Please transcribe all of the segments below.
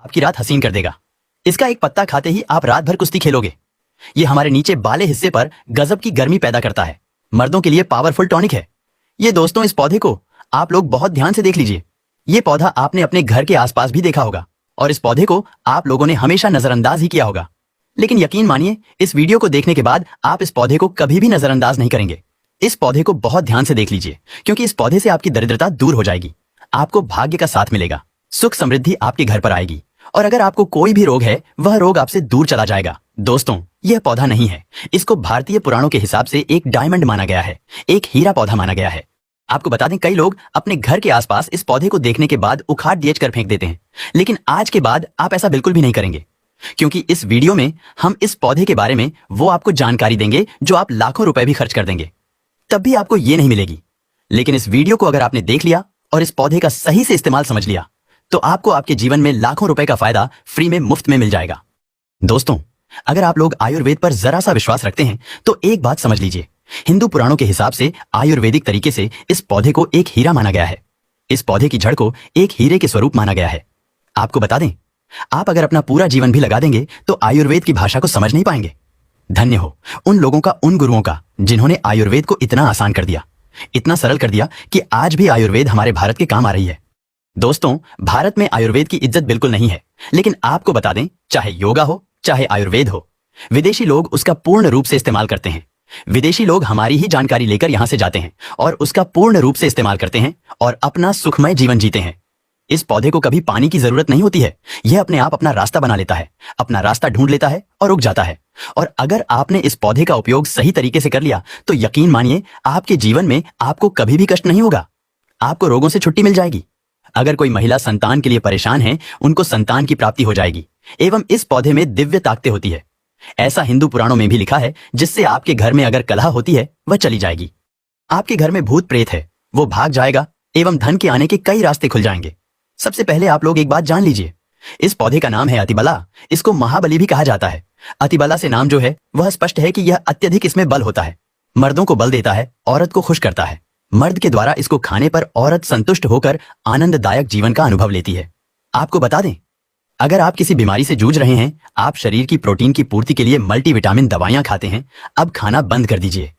आपकी रात हसीन कर देगा। इसका एक पत्ता खाते ही आप रात भर कुश्ती खेलोगे। ये हमारे नीचे बाले हिस्से पर गजब की गर्मी पैदा करता है। मर्दों के लिए पावरफुल टॉनिक है ये। दोस्तों, इस पौधे को आप लोग बहुत ध्यान से देख लीजिए। ये पौधा आपने अपने घर के आसपास भी देखा होगा और इस पौधे को आप लोगों ने हमेशा नजरअंदाज ही किया होगा। लेकिन यकीन मानिए, इस वीडियो को देखने के बाद आप इस पौधे को कभी भी नजरअंदाज नहीं करेंगे। इस पौधे को बहुत ध्यान से देख लीजिए, क्योंकि इस पौधे से आपकी दरिद्रता दूर हो जाएगी। आपको भाग्य का साथ मिलेगा, सुख समृद्धि आपके घर पर आएगी और अगर आपको कोई भी रोग है, वह रोग आपसे दूर चला जाएगा। दोस्तों, यह पौधा नहीं है, इसको भारतीय पुराणों के हिसाब से एक डायमंड माना गया है, एक हीरा पौधा माना गया है। आपको बता दें, कई लोग अपने घर के आसपास इस पौधे को देखने के बाद उखाड़ दिएच कर फेंक देते हैं, लेकिन आज के बाद आप ऐसा बिल्कुल भी नहीं करेंगे, क्योंकि इस वीडियो में हम इस पौधे के बारे में वो आपको जानकारी देंगे जो आप लाखों रुपए भी खर्च कर देंगे, तब भी आपको ये नहीं मिलेगी। लेकिन इस वीडियो को अगर आपने देख लिया और इस पौधे का सही से इस्तेमाल समझ लिया, तो आपको आपके जीवन में लाखों रुपए का फायदा फ्री में, मुफ्त में मिल जाएगा। दोस्तों, अगर आप लोग आयुर्वेद पर जरा सा विश्वास रखते हैं तो एक बात समझ लीजिए, हिंदू पुराणों के हिसाब से आयुर्वेदिक तरीके से इस पौधे को एक हीरा माना गया है। इस पौधे की जड़ को एक हीरे के स्वरूप माना गया है। आपको बता दें, आप अगर अपना पूरा जीवन भी लगा देंगे तो आयुर्वेद की भाषा को समझ नहीं पाएंगे। धन्य हो उन लोगों का, उन गुरुओं का, जिन्होंने आयुर्वेद को इतना आसान कर दिया, इतना सरल कर दिया कि आज भी आयुर्वेद हमारे भारत के काम आ रही है। दोस्तों, भारत में आयुर्वेद की इज्जत बिल्कुल नहीं है, लेकिन आपको बता दें, चाहे योगा हो चाहे आयुर्वेद हो, विदेशी लोग उसका पूर्ण रूप से इस्तेमाल करते हैं। विदेशी लोग हमारी ही जानकारी लेकर यहां से जाते हैं और उसका पूर्ण रूप से इस्तेमाल करते हैं और अपना सुखमय जीवन जीते हैं। इस पौधे को कभी पानी की जरूरत नहीं होती है, यह अपने आप अपना रास्ता बना लेता है, अपना रास्ता ढूंढ लेता है और उग जाता है। और अगर आपने इस पौधे का उपयोग सही तरीके से कर लिया तो यकीन मानिए, आपके जीवन में आपको कभी भी कष्ट नहीं होगा, आपको रोगों से छुट्टी मिल जाएगी। अगर कोई महिला संतान के लिए परेशान है, उनको संतान की प्राप्ति हो जाएगी। एवं इस पौधे में दिव्य ताकतें होती है, ऐसा हिंदू पुराणों में भी लिखा है, जिससे आपके घर में अगर कलह होती है वह चली जाएगी। आपके घर में भूत प्रेत है वो भाग जाएगा एवं धन के आने के कई रास्ते खुल जाएंगे। सबसे पहले आप लोग एक बात जान लीजिए, इस पौधे का नाम है अतिबला। इसको महाबली भी कहा जाता है। अतिबला से नाम जो है वह स्पष्ट है कि यह अत्यधिक इसमें बल होता है, मर्दों को बल देता है, औरत को खुश करता है। मर्द के द्वारा इसको खाने पर औरत संतुष्ट होकर आनंददायक जीवन का अनुभव लेती है। आपको बता दें, अगर आप किसी बीमारी से जूझ रहे हैं, आप शरीर की प्रोटीन की पूर्ति के लिए मल्टीविटामिन दवाइयां खाते हैं, अब खाना बंद कर दीजिए,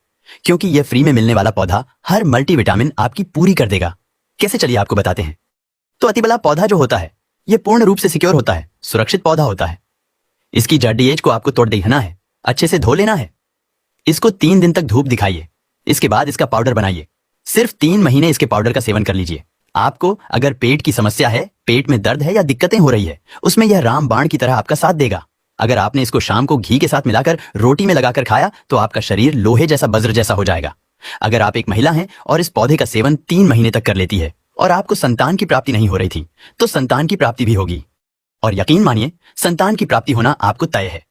क्योंकि यह फ्री में मिलने वाला पौधा हर मल्टीविटामिन आपकी पूरी कर देगा। कैसे, चलिए आपको बताते हैं। तो अतिबला पौधा जो होता है, यह पूर्ण रूप से सिक्योर होता है, सुरक्षित पौधा होता है। इसकी जड़ डीएच को आपको तोड़ देना है, अच्छे से धो लेना है। इसको 3 दिन तक धूप दिखाइए, इसके बाद इसका पाउडर बनाइए। सिर्फ 3 महीने इसके पाउडर का सेवन कर लीजिए। आपको अगर पेट की समस्या है, पेट में दर्द है या दिक्कतें हो रही है, उसमें यह रामबाण की तरह आपका साथ देगा। अगर आपने इसको शाम को घी के साथ मिलाकर रोटी में लगाकर खाया तो आपका शरीर लोहे जैसा, वज्र जैसा हो जाएगा। अगर आप एक महिला हैं और इस पौधे का सेवन 3 महीने तक कर लेती है और आपको संतान की प्राप्ति नहीं हो रही थी, तो संतान की प्राप्ति भी होगी। और यकीन मानिए, संतान की प्राप्ति होना आपको तय है।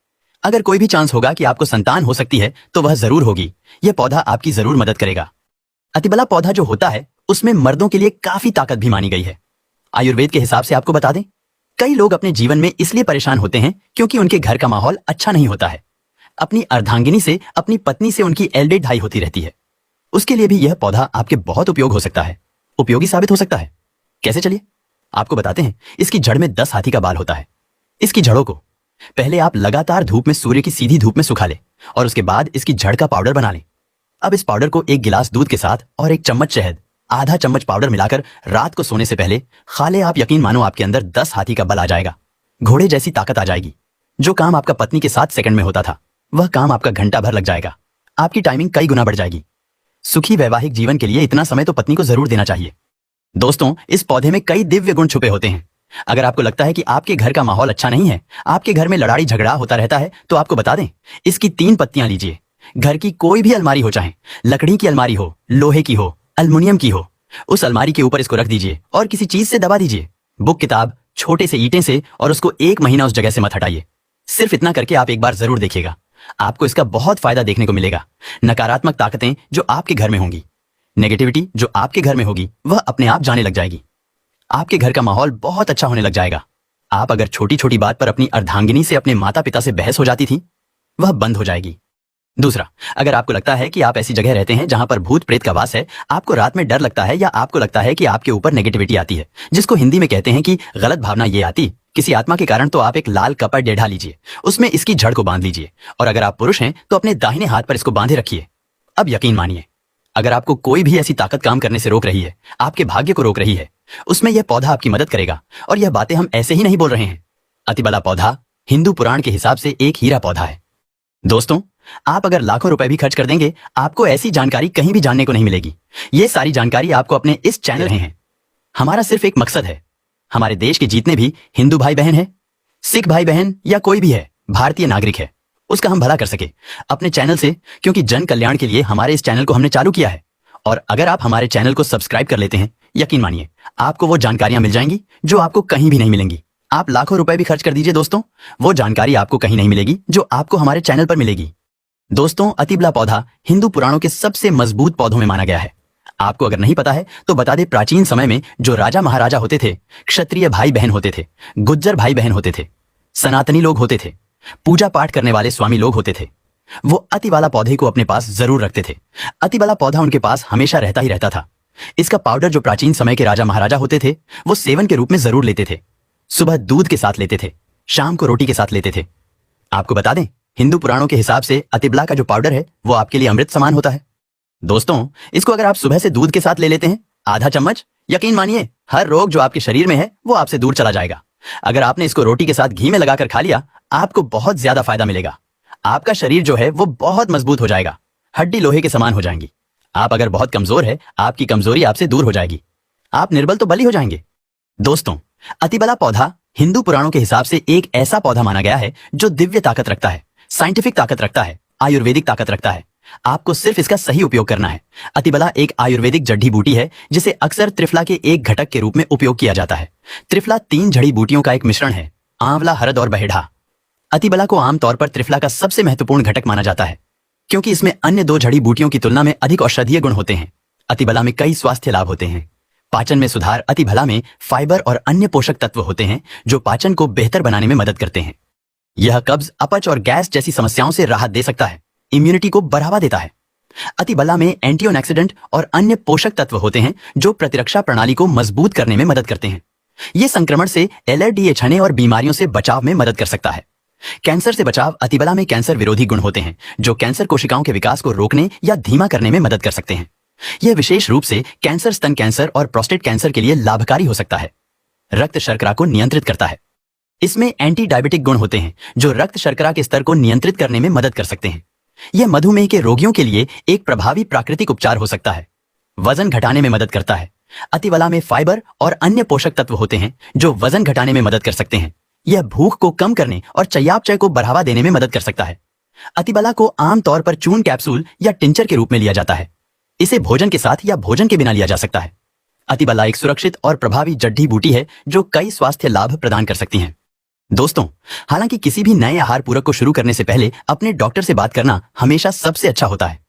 अगर कोई भी चांस होगा कि आपको संतान हो सकती है तो वह जरूर होगी। यह पौधा आपकी जरूर मदद करेगा। अतिबला पौधा जो होता है, उसमें मर्दों के लिए काफी ताकत भी मानी गई है। आयुर्वेद के हिसाब से आपको बता दें, कई लोग अपने जीवन में इसलिए परेशान होते हैं क्योंकि उनके घर का माहौल अच्छा नहीं होता है। अपनी अर्धांगिनी से, अपनी पत्नी से उनकी एल्डे ढाई होती रहती है। उसके लिए भी यह पौधा आपके बहुत उपयोग हो सकता है, उपयोगी साबित हो सकता है। कैसे, चलिए आपको बताते हैं। इसकी जड़ में 10 हाथी का बाल होता है। इसकी जड़ों को पहले आप लगातार धूप में, सूर्य की सीधी धूप में सुखा लें और उसके बाद इसकी जड़ का पाउडर बना लें। अब इस पाउडर को 1 गिलास दूध के साथ और 1 चम्मच शहद, आधा चम्मच पाउडर मिलाकर रात को सोने से पहले खा ले। आप यकीन मानो, आपके अंदर 10 हाथी का बल आ जाएगा, घोड़े जैसी ताकत आ जाएगी। जो काम आपका पत्नी के 7 सेकंड में होता था, वह काम आपका घंटा भर लग जाएगा। आपकी टाइमिंग कई गुना बढ़ जाएगी। सुखी वैवाहिक जीवन के लिए इतना समय तो पत्नी को जरूर देना चाहिए। दोस्तों, इस पौधे में कई दिव्य गुण छुपे होते हैं। अगर आपको लगता है कि आपके घर का माहौल अच्छा नहीं है, आपके घर में लड़ाई झगड़ा होता रहता है, तो आपको बता दें, इसकी 3 पत्तियां लीजिए। घर की कोई भी अलमारी हो, चाहे लकड़ी की अलमारी हो, लोहे की हो, एल्युमिनियम की हो, उस अलमारी के ऊपर इसको रख दीजिए और किसी चीज से दबा दीजिए, बुक, किताब, छोटे से ईंटे से, और उसको 1 महीना उस जगह से मत हटाइए। सिर्फ इतना करके आप एक बार जरूर देखिएगा, आपको इसका बहुत फायदा देखने को मिलेगा। नकारात्मक ताकतें जो आपके घर में होंगी, नेगेटिविटी जो आपके घर में होगी, वह अपने आप जाने लग जाएगी। आपके घर का माहौल बहुत अच्छा होने लग जाएगा। आप अगर छोटी छोटी बात पर अपनी अर्धांगिनी से, अपने माता पिता से बहस हो जाती थी, वह बंद हो जाएगी। दूसरा, अगर आपको लगता है कि आप ऐसी जगह रहते हैं जहां पर भूत प्रेत का वास है, आपको रात में डर लगता है या आपको लगता है कि आपके ऊपर नेगेटिविटी आती है, जिसको हिंदी में कहते हैं कि गलत भावना ये आती किसी आत्मा के कारण तो आप एक लाल कपड़ा टेढ़ा लीजिए, उसमें इसकी जड़ को बांध लीजिए, और अगर आप पुरुष हैं तो अपने दाहिने हाथ पर इसको बांधे रखिए। अब यकीन मानिए, अगर आपको कोई भी ऐसी ताकत काम करने से रोक रही है, आपके भाग्य को रोक रही है, उसमें यह पौधा आपकी मदद करेगा। और यह बातें हम ऐसे ही नहीं बोल रहे हैं। अतिबला पौधा हिंदू पुराण के हिसाब से एक हीरा पौधा है। दोस्तों, आप अगर लाखों रुपए भी खर्च कर देंगे, आपको ऐसी जानकारी कहीं भी जानने को नहीं मिलेगी। ये सारी जानकारी आपको अपने इस चैनल में है। हमारा सिर्फ एक मकसद है, हमारे देश के जितने भी हिंदू भाई बहन है, सिख भाई बहन या कोई भी है भारतीय नागरिक है, उसका हम भला कर सके अपने चैनल से, क्योंकि जन कल्याण के लिए हमारे इस चैनल को हमने चालू किया है। और अगर आप हमारे चैनल को सब्सक्राइब कर लेते हैं, यकीन मानिए आपको वो जानकारियां मिल जाएंगी जो आपको कहीं भी नहीं मिलेंगी। आप लाखों रुपए भी खर्च कर दीजिए दोस्तों, वो जानकारी आपको कहीं नहीं मिलेगी जो आपको हमारे चैनल पर मिलेगी। दोस्तों, अतिबला पौधा हिंदू पुराणों के सबसे मजबूत पौधों में माना गया है। आपको अगर नहीं पता है तो बता दे, प्राचीन समय में जो राजा महाराजा होते थे, क्षत्रिय भाई बहन होते थे, गुज्जर भाई बहन होते थे, सनातनी लोग होते थे, पूजा पाठ करने वाले स्वामी लोग होते थे, वो अतिवाला पौधे को अपने पास जरूर रखते थे। अतिवाला पौधा उनके पास हमेशा रहता ही रहता था। इसका पाउडर जो प्राचीन समय के राजा महाराजा होते थे, वो सेवन के रूप में जरूर लेते थे। सुबह दूध के साथ लेते थे, शाम को रोटी के साथ लेते थे। आपको बता दें, हिंदू पुराणों के हिसाब से अतिबला का जो पाउडर है वो आपके लिए अमृत समान होता है। दोस्तों, इसको अगर आप सुबह से दूध के साथ ले लेते हैं, आधा चम्मच, यकीन मानिए हर रोग जो आपके शरीर में है वो आपसे दूर चला जाएगा। अगर आपने इसको रोटी के साथ घी में लगाकर खा लिया, आपको बहुत ज्यादा फायदा मिलेगा। आपका शरीर जो है वो बहुत मजबूत हो जाएगा, हड्डी लोहे के समान हो जाएंगी। आप अगर बहुत कमजोर है, आपकी कमजोरी आपसे दूर हो जाएगी। आप निर्बल तो बली हो जाएंगे। दोस्तों, अतिबला पौधा हिंदू पुराणों के हिसाब से एक ऐसा पौधा माना गया है जो दिव्य ताकत रखता है, साइंटिफिक ताकत रखता है, आयुर्वेदिक ताकत रखता है। आपको सिर्फ इसका सही उपयोग करना है। अतिबला एक आयुर्वेदिक जड़ी बूटी है जिसे अक्सर त्रिफला के एक घटक के रूप में उपयोग किया जाता है। त्रिफला 3 जड़ी बूटियों का एक मिश्रण है, आंवला, हरद और बहेड़ा। अतिबला को आमतौर पर त्रिफला का सबसे महत्वपूर्ण घटक माना जाता है, क्योंकि इसमें अन्य 2 जड़ी बूटियों की तुलना में अधिक औषधीय गुण होते हैं। अतिबला में कई स्वास्थ्य लाभ होते हैं। पाचन में सुधार। अतिबला में फाइबर और अन्य पोषक तत्व होते हैं जो पाचन को बेहतर बनाने में मदद करते हैं। यह कब्ज, अपच और गैस जैसी समस्याओं से राहत दे सकता है, इम्यूनिटी को बढ़ावा देता है। अतिबला में एंटीऑक्सीडेंट और अन्य पोषक तत्व होते हैं जो प्रतिरक्षा प्रणाली को मजबूत करने में मदद करते हैं। यह संक्रमण से, एलर्जी, छने और बीमारियों से बचाव में मदद कर सकता है। कैंसर से बचाव। अतिबला में कैंसर विरोधी गुण होते हैं जो कैंसर कोशिकाओं के विकास को रोकने या धीमा करने में मदद कर सकते हैं। यह विशेष रूप से कैंसर, स्तन कैंसर और प्रोस्टेट कैंसर के लिए लाभकारी हो सकता है। रक्त शर्करा को नियंत्रित करता है। इसमें एंटी डायबिटिक गुण होते हैं जो रक्त शर्करा के स्तर को नियंत्रित करने में मदद कर सकते हैं। यह मधुमेह के रोगियों के लिए एक प्रभावी प्राकृतिक उपचार हो सकता है। वजन घटाने में मदद करता है। अतिबला में फाइबर और अन्य पोषक तत्व होते हैं जो वजन घटाने में मदद कर सकते हैं। यह भूख को कम करने और चयापचय को बढ़ावा देने में मदद कर सकता है। अतिबला को आमतौर पर चूर्ण, कैप्सूल या टिंचर के रूप में लिया जाता है। इसे भोजन के साथ या भोजन के बिना लिया जा सकता है। अतिबला एक सुरक्षित और प्रभावी जड़ी बूटी है जो कई स्वास्थ्य लाभ प्रदान कर सकती है। दोस्तों, हालांकि किसी भी नए आहार पूरक को शुरू करने से पहले अपने डॉक्टर से बात करना हमेशा सबसे अच्छा होता है।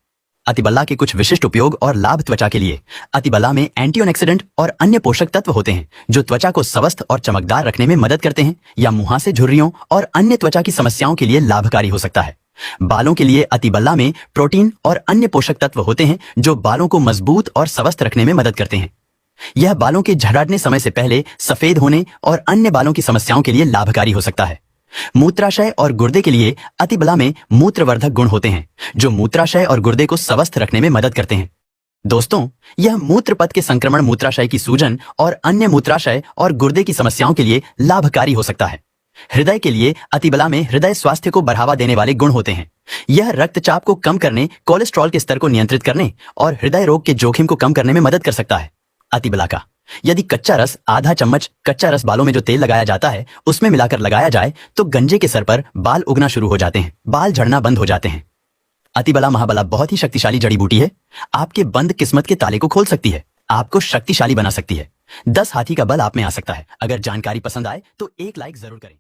अतिबला के कुछ विशिष्ट उपयोग और लाभ त्वचा के लिए। अतिबला में एंटीऑक्सीडेंट और अन्य पोषक तत्व होते हैं जो त्वचा को स्वस्थ और चमकदार रखने में मदद करते हैं या मुहासे, झुर्रियों और अन्य त्वचा की समस्याओं के लिए लाभकारी हो सकता है। बालों के लिए अतिबला में प्रोटीन और अन्य पोषक तत्व होते हैं जो बालों को मजबूत और स्वस्थ रखने में मदद करते हैं। यह बालों के झड़ने समय से पहले सफेद होने और अन्य बालों की समस्याओं के लिए लाभकारी हो सकता है। मूत्राशय और गुर्दे के लिए अतिबला में मूत्रवर्धक गुण होते हैं जो मूत्राशय और गुर्दे को स्वस्थ रखने में मदद करते हैं। दोस्तों, यह मूत्रपथ के संक्रमण, मूत्राशय की सूजन और अन्य मूत्राशय और गुर्दे की समस्याओं के लिए लाभकारी हो सकता है। हृदय के लिए अतिबला में हृदय स्वास्थ्य को बढ़ावा देने वाले गुण होते हैं। यह रक्तचाप को कम करने, कोलेस्ट्रॉल के स्तर को नियंत्रित करने और हृदय रोग के जोखिम को कम करने में मदद कर सकता है। अतिबला का यदि कच्चा रस, आधा चम्मच कच्चा रस बालों में जो तेल लगाया जाता है उसमें मिलाकर लगाया जाए तो गंजे के सर पर बाल उगना शुरू हो जाते हैं, बाल झड़ना बंद हो जाते हैं। अतिबला महाबला बहुत ही शक्तिशाली जड़ी बूटी है। आपके बंद किस्मत के ताले को खोल सकती है, आपको शक्तिशाली बना सकती है। 10 हाथी का बल आप में आ सकता है। अगर जानकारी पसंद आए तो एक लाइक जरूर करें।